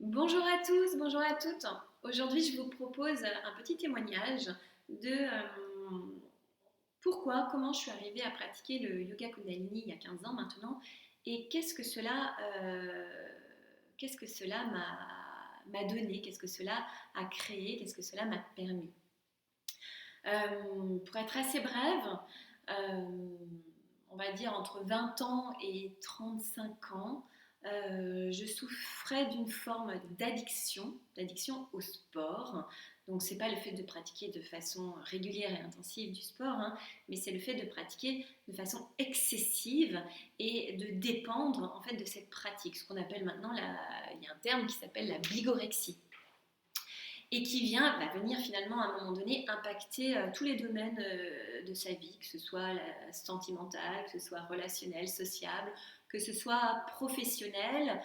Bonjour à tous, bonjour à toutes. Aujourd'hui, je vous propose un petit témoignage de comment je suis arrivée à pratiquer le yoga Kundalini il y a 15 ans maintenant et qu'est-ce que cela m'a donné, qu'est-ce que cela a créé, qu'est-ce que cela m'a permis. Pour être assez brève, euh, on va dire entre 20 ans et 35 ans, je souffrais d'une forme d'addiction au sport. Donc c'est pas le fait de pratiquer de façon régulière et intensive du sport, hein, mais c'est le fait de pratiquer de façon excessive et de dépendre en fait de cette pratique. Ce qu'on appelle maintenant, il y a un terme qui s'appelle la bigorexie et qui va venir finalement à un moment donné impacter tous les domaines de sa vie, que ce soit sentimental, que ce soit relationnel, sociable, que ce soit professionnel,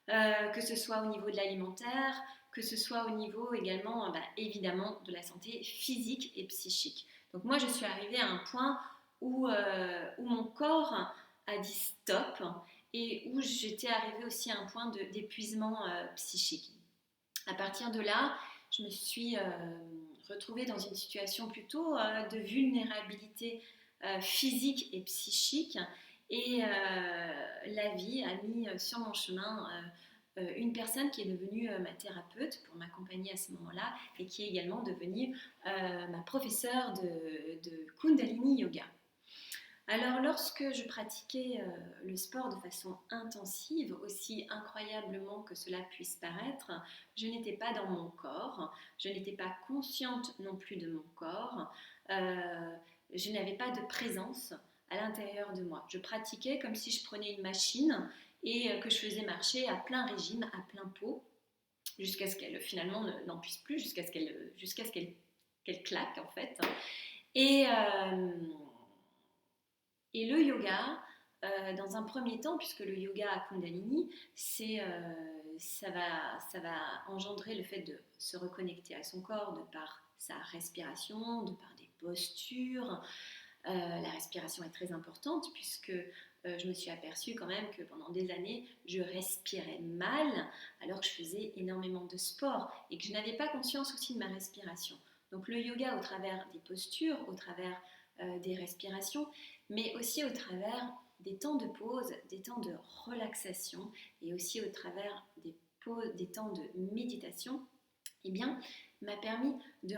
que ce soit au niveau de l'alimentaire, que ce soit au niveau également, évidemment, de la santé physique et psychique. Donc moi, je suis arrivée à un point où mon corps a dit stop et où j'étais arrivée aussi à un point d'épuisement psychique. À partir de là, je me suis retrouvée dans une situation plutôt de vulnérabilité physique et psychique. Et la vie a mis sur mon chemin une personne qui est devenue ma thérapeute pour m'accompagner à ce moment-là et qui est également devenue ma professeure de Kundalini Yoga. Alors, lorsque je pratiquais le sport de façon intensive, aussi incroyablement que cela puisse paraître, je n'étais pas dans mon corps, je n'étais pas consciente non plus de mon corps, je n'avais pas de présence à l'intérieur de moi. Je pratiquais comme si je prenais une machine et que je faisais marcher à plein régime, à plein pot, jusqu'à ce qu'elle finalement n'en puisse plus, qu'elle claque en fait. Et, euh, et le yoga, dans un premier temps, puisque le yoga à Kundalini, ça va engendrer le fait de se reconnecter à son corps de par sa respiration, de par des postures. La respiration est très importante puisque je me suis aperçue quand même que pendant des années, je respirais mal alors que je faisais énormément de sport et que je n'avais pas conscience aussi de ma respiration. Donc le yoga au travers des postures, au travers des respirations, mais aussi au travers des temps de pause, des temps de relaxation et aussi au travers des temps de méditation, eh bien, m'a permis de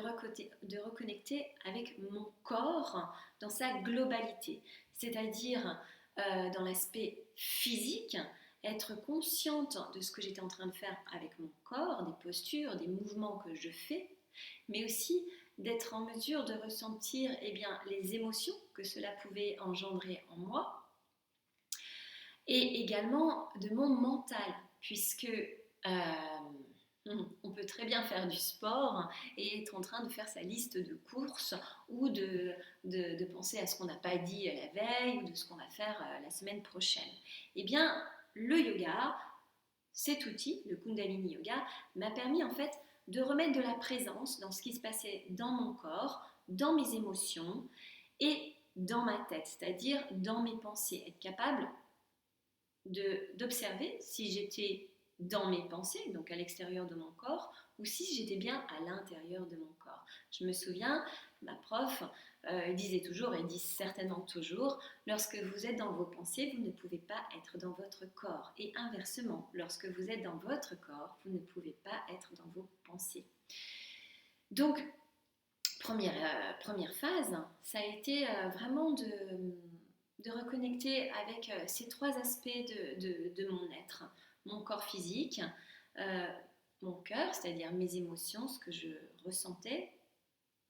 reconnecter avec mon corps dans sa globalité, c'est-à-dire dans l'aspect physique, être consciente de ce que j'étais en train de faire avec mon corps, des postures, des mouvements que je fais, mais aussi d'être en mesure de ressentir les émotions que cela pouvait engendrer en moi, et également de mon mental, puisque on peut très bien faire du sport et être en train de faire sa liste de courses ou de penser à ce qu'on n'a pas dit la veille ou de ce qu'on va faire la semaine prochaine. Eh bien, le yoga, cet outil, le Kundalini Yoga, m'a permis en fait de remettre de la présence dans ce qui se passait dans mon corps, dans mes émotions et dans ma tête, c'est-à-dire dans mes pensées, être capable d'observer si j'étais dans mes pensées, donc à l'extérieur de mon corps, ou si j'étais bien à l'intérieur de mon corps. Je me souviens, ma prof disait toujours, et dit certainement toujours, lorsque vous êtes dans vos pensées, vous ne pouvez pas être dans votre corps. Et inversement, lorsque vous êtes dans votre corps, vous ne pouvez pas être dans vos pensées. Donc, première phase, ça a été vraiment de reconnecter avec ces trois aspects de mon être. Mon corps physique, euh, mon cœur, c'est-à-dire mes émotions, ce que je ressentais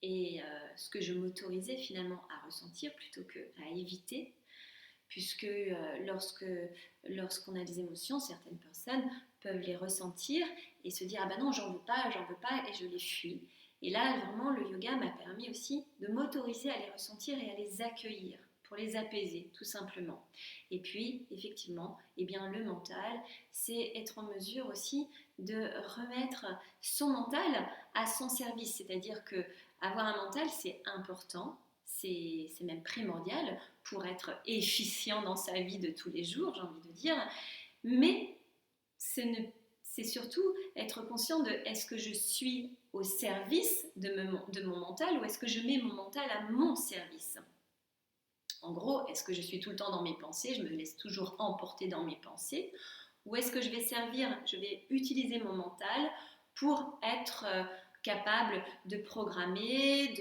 et ce que je m'autorisais finalement à ressentir plutôt qu'à éviter, puisque lorsqu'on a des émotions, certaines personnes peuvent les ressentir et se dire ah ben non, j'en veux pas et je les fuis. Et là, vraiment, le yoga m'a permis aussi de m'autoriser à les ressentir et à les accueillir pour les apaiser, tout simplement. Et puis, effectivement, eh bien, le mental, c'est être en mesure aussi de remettre son mental à son service. C'est-à-dire que avoir un mental, c'est important, c'est même primordial pour être efficient dans sa vie de tous les jours, j'ai envie de dire, mais ce c'est surtout être conscient de est-ce que je suis au service de mon mental ou est-ce que je mets mon mental à mon service. En gros, est-ce que je suis tout le temps dans mes pensées, je me laisse toujours emporter dans mes pensées, ou est-ce que je vais utiliser mon mental pour être capable de programmer,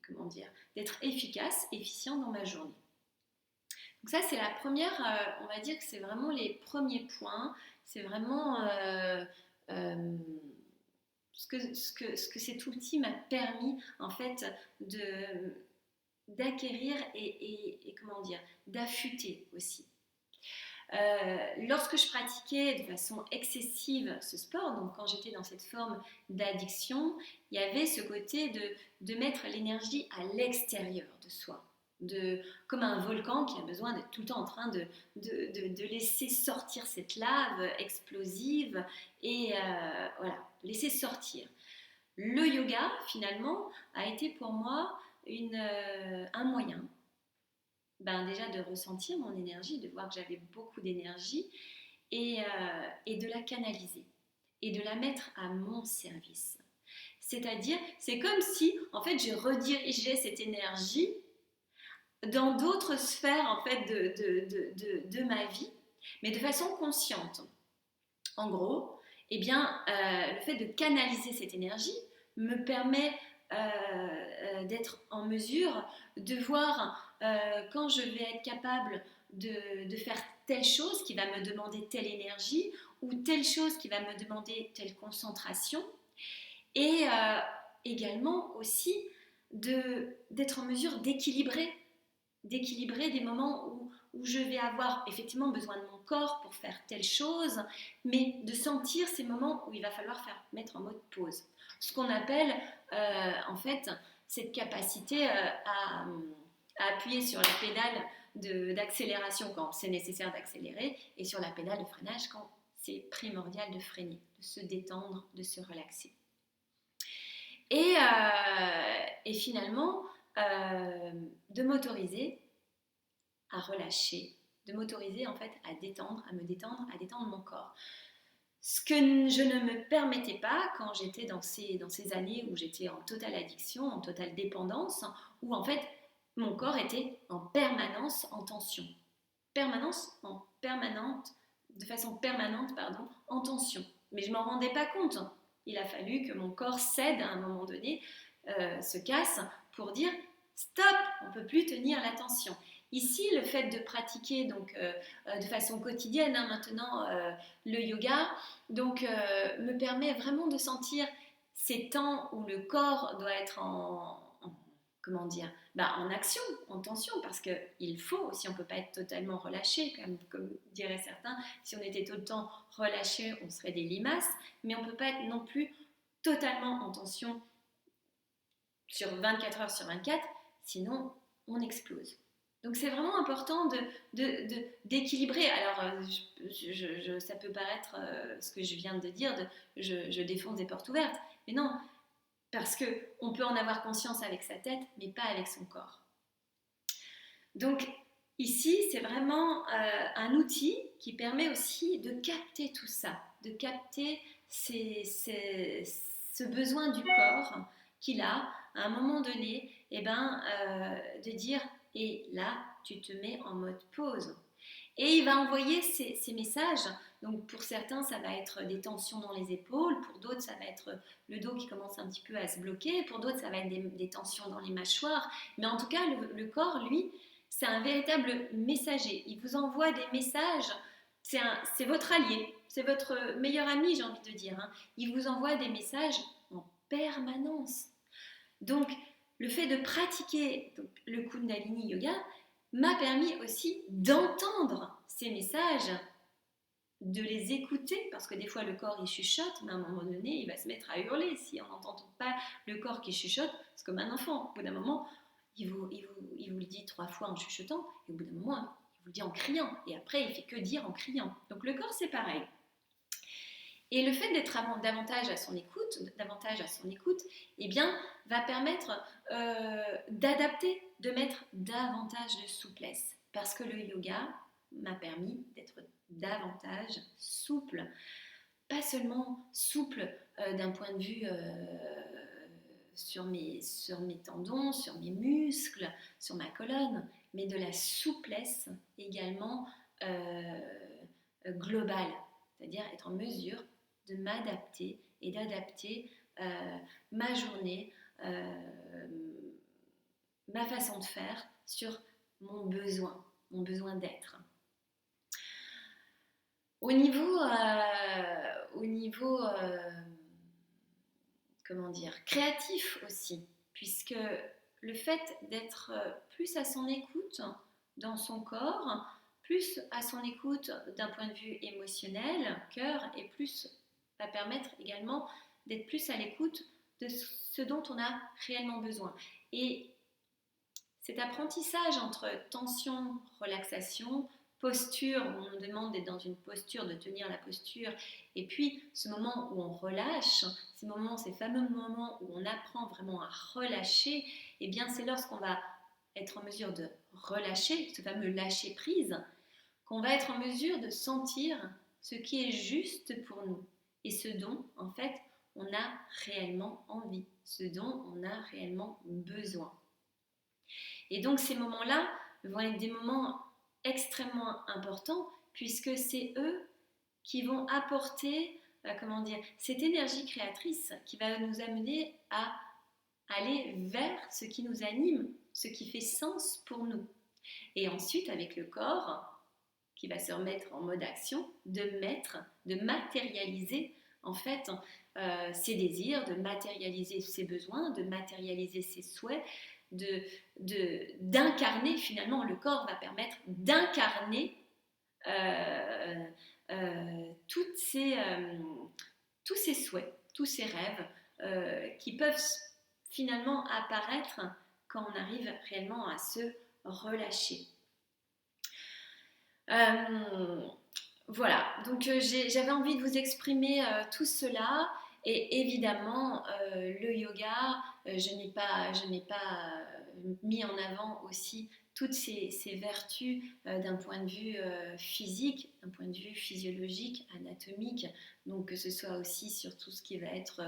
comment dire, d'être efficace, efficient dans ma journée. Donc ça, c'est la première, on va dire que c'est vraiment les premiers points, c'est vraiment ce que cet outil m'a permis en fait d'acquérir et comment dire, d'affûter aussi. Lorsque je pratiquais de façon excessive ce sport, donc quand j'étais dans cette forme d'addiction, il y avait ce côté de mettre l'énergie à l'extérieur de soi. Comme un volcan qui a besoin d'être tout le temps en train de laisser sortir cette lave explosive et voilà, laisser sortir. Le yoga, finalement, a été pour moi un moyen déjà de ressentir mon énergie, de voir que j'avais beaucoup d'énergie et de la canaliser et de la mettre à mon service. C'est-à-dire, c'est comme si, en fait, je redirigeais cette énergie dans d'autres sphères, en fait, de ma vie, mais de façon consciente. En gros, eh bien, le fait de canaliser cette énergie me permet d'être en mesure de voir quand je vais être capable de faire telle chose qui va me demander telle énergie ou telle chose qui va me demander telle concentration et également aussi d'être en mesure d'équilibrer des moments où je vais avoir effectivement besoin de mon corps pour faire telle chose, mais de sentir ces moments où il va falloir mettre en mode pause. Ce qu'on appelle en fait cette capacité à appuyer sur la pédale d'accélération quand c'est nécessaire d'accélérer et sur la pédale de freinage quand c'est primordial de freiner, de se détendre, de se relaxer. Et finalement, de m'autoriser à relâcher, de m'autoriser en fait à me détendre, à détendre mon corps. Ce que je ne me permettais pas quand j'étais dans ces années où j'étais en totale addiction, en totale dépendance, où en fait mon corps était en permanence en tension. De façon permanente, en tension. Mais je ne m'en rendais pas compte. Il a fallu que mon corps cède à un moment donné, se casse, pour dire stop, on ne peut plus tenir la tension. Ici, le fait de pratiquer donc, de façon quotidienne maintenant le yoga me permet vraiment de sentir ces temps où le corps doit être en action, en tension, parce qu'il faut aussi, on ne peut pas être totalement relâché, comme diraient certains. Si on était tout le temps relâché, on serait des limaces, mais on ne peut pas être non plus totalement en tension sur 24 heures sur 24, sinon on explose. Donc c'est vraiment important d'équilibrer. Alors ça peut paraître ce que je viens de dire, je défonce des portes ouvertes, mais non, parce qu'on peut en avoir conscience avec sa tête, mais pas avec son corps. Donc ici, c'est vraiment un outil qui permet aussi de capter tout ça, de capter ce besoin du corps qu'il a à un moment donné, de dire et là, tu te mets en mode pause. Et il va envoyer ces messages. Donc pour certains, ça va être des tensions dans les épaules, pour d'autres, ça va être le dos qui commence un petit peu à se bloquer, pour d'autres, ça va être des tensions dans les mâchoires. Mais en tout cas, le corps, lui, c'est un véritable messager. Il vous envoie des messages, c'est votre allié, c'est votre meilleur ami, j'ai envie de dire. Il vous envoie des messages en permanence. Donc, le fait de pratiquer le Kundalini Yoga m'a permis aussi d'entendre ces messages, de les écouter, parce que des fois le corps il chuchote, mais à un moment donné il va se mettre à hurler si on n'entend pas le corps qui chuchote. C'est comme un enfant, au bout d'un moment il vous le dit 3 fois en chuchotant, et au bout d'un moment il vous le dit en criant, et après il fait que dire en criant. Donc le corps c'est pareil. Et le fait d'être davantage à son écoute, eh bien, va permettre d'adapter, de mettre davantage de souplesse. Parce que le yoga, m'a permis d'être davantage souple. Pas seulement souple d'un point de vue sur mes tendons, sur mes muscles, sur ma colonne, mais de la souplesse également globale, c'est-à-dire être en mesure de m'adapter et d'adapter ma journée, ma façon de faire sur mon besoin d'être. Au niveau comment dire, créatif aussi, puisque le fait d'être plus à son écoute dans son corps, plus à son écoute d'un point de vue émotionnel, cœur, et plus va permettre également d'être plus à l'écoute de ce dont on a réellement besoin. Et cet apprentissage entre tension, relaxation, posture, où on nous demande d'être dans une posture, de tenir la posture, et puis ce moment où on relâche, ces fameux moments où on apprend vraiment à relâcher, et bien c'est lorsqu'on va être en mesure de relâcher, ce fameux lâcher prise, qu'on va être en mesure de sentir ce qui est juste pour nous, et ce dont en fait on a réellement envie, ce dont on a réellement besoin. Et donc ces moments-là vont être des moments extrêmement importants puisque c'est eux qui vont apporter cette énergie créatrice qui va nous amener à aller vers ce qui nous anime, ce qui fait sens pour nous. Et ensuite, avec le corps qui va se remettre en mode action, de matérialiser en fait ses désirs, de matérialiser ses besoins, de matérialiser ses souhaits, d'incarner finalement, le corps va permettre d'incarner tous ces souhaits, tous ces rêves qui peuvent finalement apparaître quand on arrive réellement à se relâcher. Voilà, donc j'avais envie de vous exprimer tout cela. Et évidemment, le yoga, je n'ai pas mis en avant aussi toutes ces vertus d'un point de vue physique, d'un point de vue physiologique, anatomique, donc que ce soit aussi sur tout ce qui va être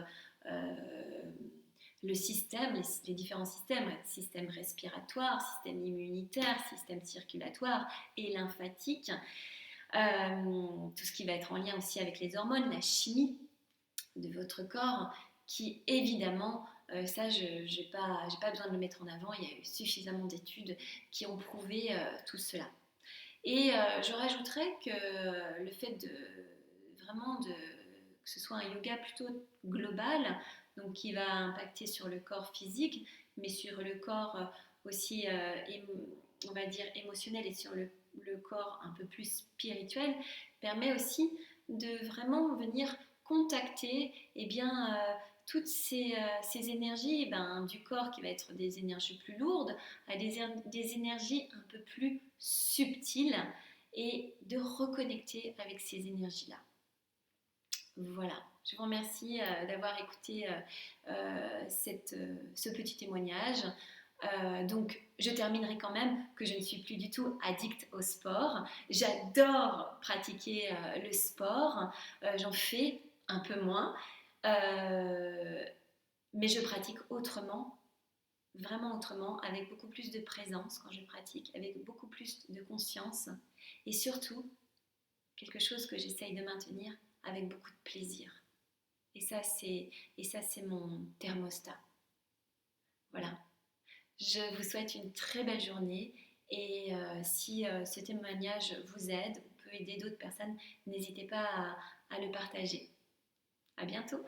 le système, les différents systèmes, système respiratoire, système immunitaire, système circulatoire et lymphatique, tout ce qui va être en lien aussi avec les hormones, la chimie de votre corps, qui évidemment, ça je n'ai pas besoin de le mettre en avant, il y a eu suffisamment d'études qui ont prouvé tout cela. Et je rajouterais que le fait que ce soit un yoga plutôt global, donc qui va impacter sur le corps physique, mais sur le corps aussi, on va dire, émotionnel, et sur le corps un peu plus spirituel, permet aussi de vraiment venir contacter toutes ces énergies du corps qui va être des énergies plus lourdes à des énergies un peu plus subtiles, et de reconnecter avec ces énergies-là. Voilà, je vous remercie d'avoir écouté ce petit témoignage. Donc, je terminerai quand même que je ne suis plus du tout addict au sport. J'adore pratiquer le sport. J'en fais un peu moins. Mais je pratique autrement, vraiment autrement, avec beaucoup plus de présence quand je pratique, avec beaucoup plus de conscience. Et surtout, quelque chose que j'essaye de maintenir avec beaucoup de plaisir. Et ça, c'est mon thermostat. Voilà. Je vous souhaite une très belle journée, et si ce témoignage vous aide ou peut aider d'autres personnes, n'hésitez pas à le partager. À bientôt.